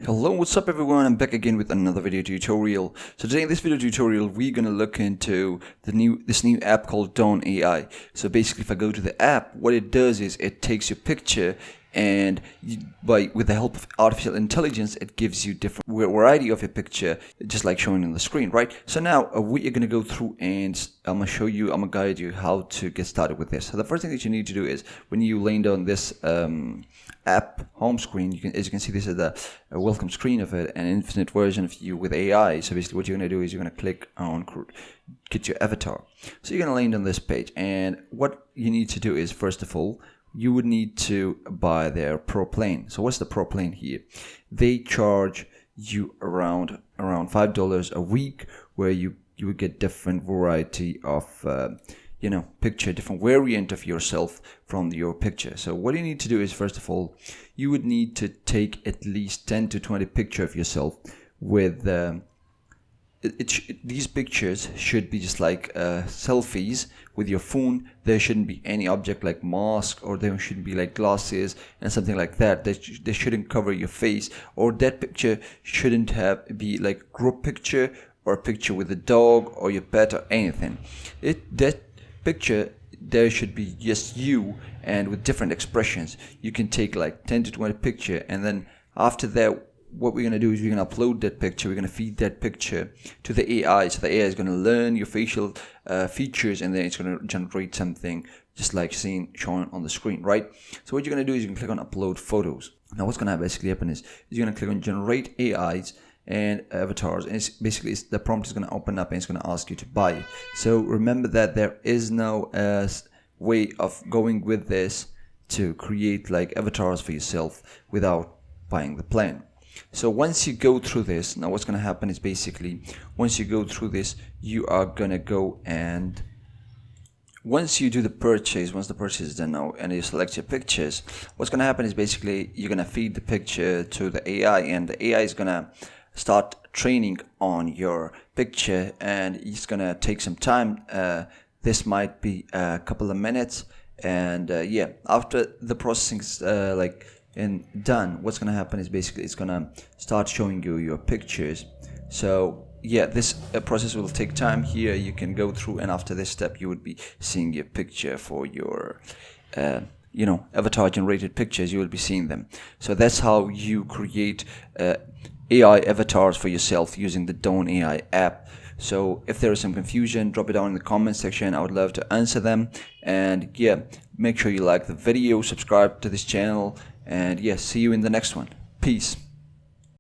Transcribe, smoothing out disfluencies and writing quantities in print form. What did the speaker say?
Hello, what's up everyone? I'm back again with another video tutorial. So today in this video tutorial we're gonna look into this new app called Dawn AI. So basically if I go to the app, what it does is it takes your picture and with the help of artificial intelligence it gives you different variety of your picture, just like shown on the screen, right? So now we are going to go through and I'm gonna guide you how to get started with this. So the first thing that you need to do is when you land on this app home screen, as you can see, this is the welcome screen of it, an infinite version of you with AI. So basically what you're going to do is you're going to click on get your avatar. So you're going to land on this page, and what you need to do is, first of all, you would need to buy their Pro plan. So what's the Pro plan here? They charge you around $5 a week, where you would get different variety of picture, different variant of yourself from your picture. So what you need to do is, first of all, you would need to take at least 10 to 20 pictures of yourself with these pictures should be just like selfies with your phone. There shouldn't be any object like mask, or there shouldn't be like glasses and something like that. They shouldn't cover your face, or that picture shouldn't be like group picture or a picture with a dog or your pet or anything. That picture, there should be just you and with different expressions. You can take like 10 to 20 picture, and then after that what we're going to do is we're going to upload that picture. We're going to feed that picture to the AI. So the AI is going to learn your facial features, and then it's going to generate something just like shown on the screen, right? So what you're going to do is you can click on upload photos. Now what's going to basically happen is you're going to click on generate AIs and avatars, and the prompt is going to open up and it's going to ask you to buy it. So remember that there is no way of going with this to create like avatars for yourself without buying the plan. So once you go through this, now what's going to happen is basically once you go through this, you are going to go, and once you do the purchase, once the purchase is done now and you select your pictures, what's going to happen is basically you're going to feed the picture to the AI, and the AI is going to start training on your picture, and it's going to take some time. This might be a couple of minutes, and after the processing is done, what's going to happen is basically it's going to start showing you your pictures. So this process will take time. Here you can go through, and after this step you would be seeing your picture for your avatar generated pictures. You will be seeing them. So that's how you create AI avatars for yourself using the Dawn AI app. So if there is some confusion, drop it down in the comment section. I would love to answer them. And make sure you like the video, subscribe to this channel, and see you in the next one. Peace.